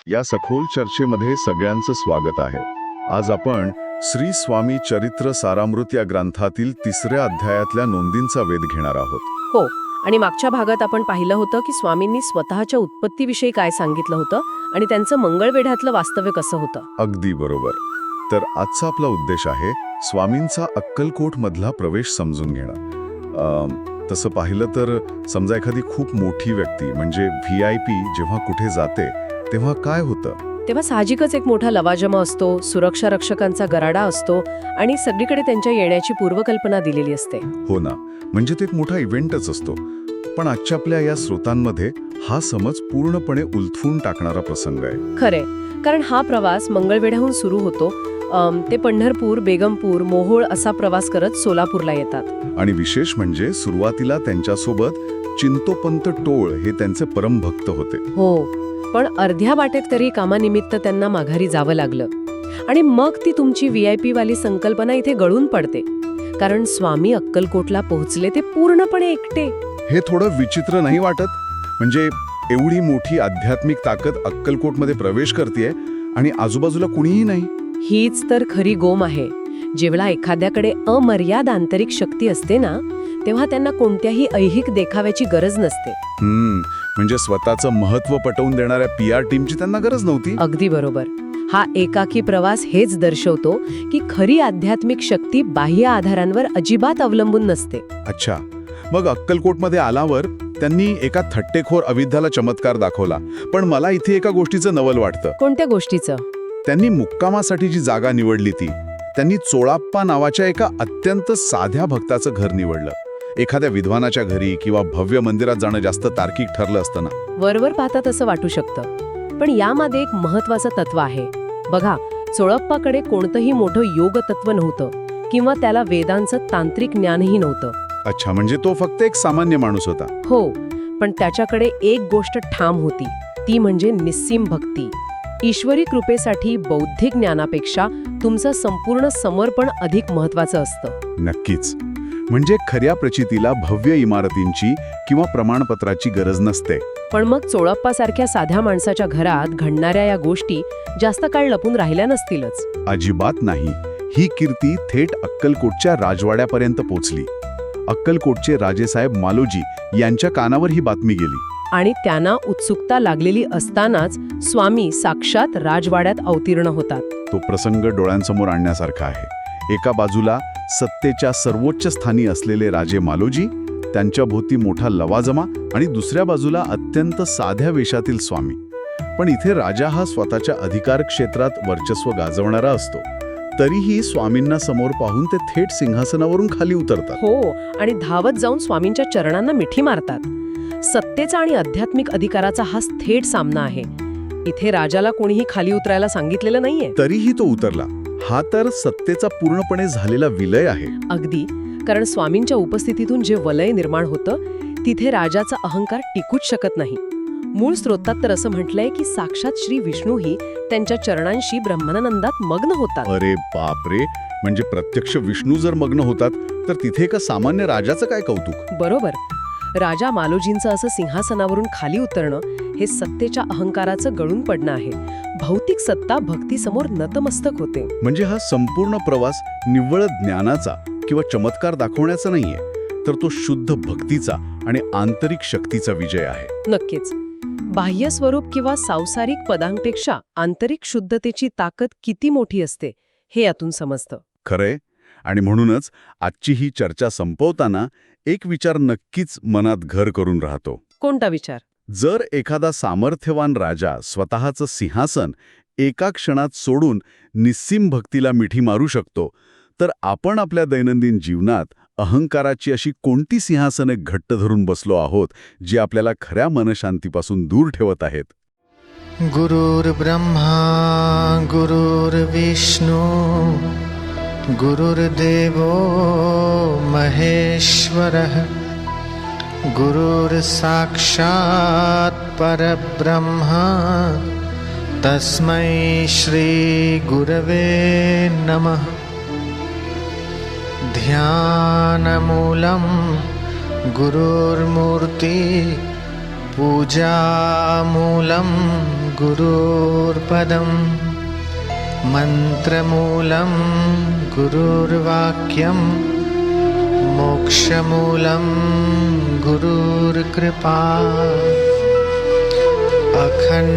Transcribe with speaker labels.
Speaker 1: या सखोल चर्चेमध्ये सगळ्यांचं स्वागत आहे. आज आपण श्री स्वामी चरित्र सारामृत या ग्रंथातील 3ऱ्या अध्यायातल्या नोंदींचा वेध घेणार आहोत.
Speaker 2: हो, आणि मागच्या भागात आपण पाहिलं होतं की स्वामींनी स्वतःच्या उत्पत्तीविषयी काय सांगितलं होतं आणि त्यांचं मंगळवेढ्यातलं वास्तव्य कसं होतं.
Speaker 1: अगदी बरोबर. तर आजचा आपला उद्देश आहे स्वामींचा अक्कलकोट मधला प्रवेश समजून घेणं. तसं पाहिलं तर समजा एखादी खूप मोठी व्यक्ती म्हणजे VIP जेव्हा कुठे जाते तेव्हा काय होतं?
Speaker 2: तेव्हा साहजिकच एक मोठा लवाजमा असतो, सुरक्षा रक्षकांचा गराडा असतो आणि सगळीकडे त्यांच्या येण्याची पूर्वकल्पना दिलेली असते.
Speaker 1: हो ना, म्हणजे ते एक मोठा इव्हेंटच असतो. पण आजच्या आपल्या या स्रोतांमध्ये हा समज पूर्णपणे उलथवून टाकणारा प्रसंग आहे.
Speaker 2: खरे, कारण हा प्रवास मंगळवेढ्याहून सुरू होतो. ते पंढरपूर, बेगमपूर, मोहोळ असा प्रवास करत सोलापूरला येतात.
Speaker 1: आणि विशेष म्हणजे सुरुवातीला त्यांच्यासोबत चिंतोपंत टोळ हे त्यांचे परमभक्त होते.
Speaker 2: हो, पण अर्ध्या वाटेत तरी कामानिमित्त त्यांना माघारी जावं लागलं. आणि मग ती तुमची VIP वाली संकल्पना इथे गळून पडते, कारण स्वामी अक्कलकोटला पोहोचले ते पूर्णपणे एकटे.
Speaker 1: हे थोडं विचित्र नाही वाटत? म्हणजे एवढी मोठी आध्यात्मिक ताकद अक्कलकोटमध्ये प्रवेश करतेय आणि आजूबाजूला कुणीही नाही.
Speaker 2: हीच तर खरी गोम आहे. जेव्हा एखाद्याकडे अमर्याद आंतरिक शक्ती असते ना, तेव्हा त्यांना कोणत्याही ऐहिक देखाव्याची गरज नसते.
Speaker 1: म्हणजे स्वतःचं महत्त्व पटवून देणाऱ्या PR टीमची त्यांना गरज नव्हती.
Speaker 2: अगदी बरोबर. हा एकाकी प्रवास हेच दर्शवतो की खरी आध्यात्मिक शक्ती बाह्य आधारांवर अजिबात अवलंबून नसते.
Speaker 1: अच्छा, मग अक्कलकोटमध्ये आल्यावर त्यांनी एका थट्टेखोर अविद्याला चमत्कार दाखवला. पण मला इथे एका गोष्टीचं नवल वाटतं.
Speaker 2: कोणत्या गोष्टीचं?
Speaker 1: त्यांनी मुक्कामासाठी जी जागा निवडली त्यांनी चोळाप्पा नावाच्या एका अत्यंत साध्या भक्ताचं घर निवडलं. एखाद्या विद्वानाच्या घरी किंवा भव्य मंदिरात जाणं जास्त तार्किक ठरलं असतं ना.
Speaker 2: वरवर पाहतात असं वाटू शकतं, पण यामध्ये एक महत्वाचं तत्व आहे. बघा, चोळप्पाकडे कोणतंही मोठं योग तत्व नव्हतं किंवा त्याला वेदांचं तांत्रिक ज्ञानही नव्हतं.
Speaker 1: अच्छा, म्हणजे तो फक्त एक सामान्य माणूस होता.
Speaker 2: हो, पण त्याच्याकडे एक गोष्ट ठाम होती, ती म्हणजे निस्सीम भक्ती. ईश्वरी कृपेसाठी बौद्धिक ज्ञानापेक्षा तुमचं संपूर्ण समर्पण अधिक महत्वाचं असतं.
Speaker 1: नक्कीच. म्हणजे खऱ्या प्रचितीला भव्य इमारतींची किंवा प्रमाणपत्राची गरज नसते.
Speaker 2: पण मग चोळप्पासारख्या साध्या माणसाच्या घरात घडणाऱ्या या गोष्टी जास्त काळ लपून राहिल्या नसतीलच.
Speaker 1: अजिबात नाही. ही कीर्ती थेट अक्कलकोटच्या राजवाड्यापर्यंत पोचली. अक्कलकोटचे राजेसाहेब मालोजी यांच्या कानावर ही बातमी गेली.
Speaker 2: आणि त्यांना उत्सुकता लागलेली असतानाच स्वामी साक्षात राजवाड्यात अवतीर्ण होतात.
Speaker 1: तो प्रसंग डोळ्यांसमोर आणण्यासारखा आहे. एका बाजूला सत्तेच्या सर्वोच्च स्थानी असलेले राजे मालोजी, त्यांच्या भोवती मोठा लवाजमा, आणि दुसऱ्या बाजूला अत्यंत साध्या वेशातील स्वामी. पण इथे राजा हा स्वतःच्या अधिकार क्षेत्रात वर्चस्व गाजवणारा असतो. तरीही स्वामींना समोर पाहून ते थेट सिंहासनावरून खाली उतरतात.
Speaker 2: हो, आणि धावत जाऊन स्वामींच्या चरणांना मिठी मारतात. सत्तेचा आणि आध्यात्मिक अधिकाराचा हा थेट सामना आहे. इथे राजाला कोणीही खाली उतरायला सांगितलेलं नाहीये.
Speaker 1: तरीही तो उतरला. हा तर सत्तेचा पूर्णपणे झालेला विलय आहे.
Speaker 2: अगदी, कारण स्वामींच्या उपस्थितीतून जे वलय निर्माण होतं तिथे राजाचा अहंकार टिकूच शकत नाही. मूळ स्रोतात तर असं म्हटलंय की साक्षात श्री विष्णूही त्यांच्या चरणांशी ब्रह्मानंदात मग्न होतात.
Speaker 1: अरे बापरे, म्हणजे प्रत्यक्ष विष्णू जर मग्न होतात तर तिथे एका सामान्य राजाचं काय कौतुक.
Speaker 2: बरोबर. राजा मालोजींचं असं सिंहासनावरून खाली उतरणं हे सत्तेच्या अहंकाराचं गळून पडणं आहे. भौतिक सत्ता भक्तीसमोर नतमस्तक होते.
Speaker 1: म्हणजे हा संपूर्ण प्रवास निव्वळ ज्ञानाचा किंवा चमत्कार दाखवण्याचा नाहीये, तर तो शुद्ध भक्तीचा आणि आंतरिक शक्तीचा विजय आहे.
Speaker 2: नक्कीच. बाह्य स्वरूप किंवा सांसारिक पदांपेक्षा आंतरिक शुद्धतेची ताकद किती मोठी असते हे यातून समजतं.
Speaker 1: खरंय. आणि म्हणूनच आजची ही चर्चा संपवताना एक विचार नक्कीच मनात घर करून राहतो.
Speaker 2: कोणता विचार?
Speaker 1: जर एखादा सामर्थ्यवान राजा स्वतःचं सिंहासन एका क्षणात सोडून निस्सीम भक्तीला मिठी मारू शकतो, तर आपण आपल्या दैनंदिन जीवनात अहंकाराची अशी कोणती सिंहासने घट्ट धरून बसलो आहोत जी आपल्याला खऱ्या मनशांतीपासून दूर ठेवत आहेत?
Speaker 3: गुरुर्ब्रह्मा गुरुर्विष्णू गुरुर्देवो महेश्वरः गुरुर्साक्षात् परब्रह्म तस्मै श्री गुरवे नमः. ध्यानमूलं गुरुर्मूर्ति पूजामूलं गुरुर्पदं मन्त्रमूलं गुरुर्वाक्यं मोक्षमूलं गुरुर्कृपा अखण्ड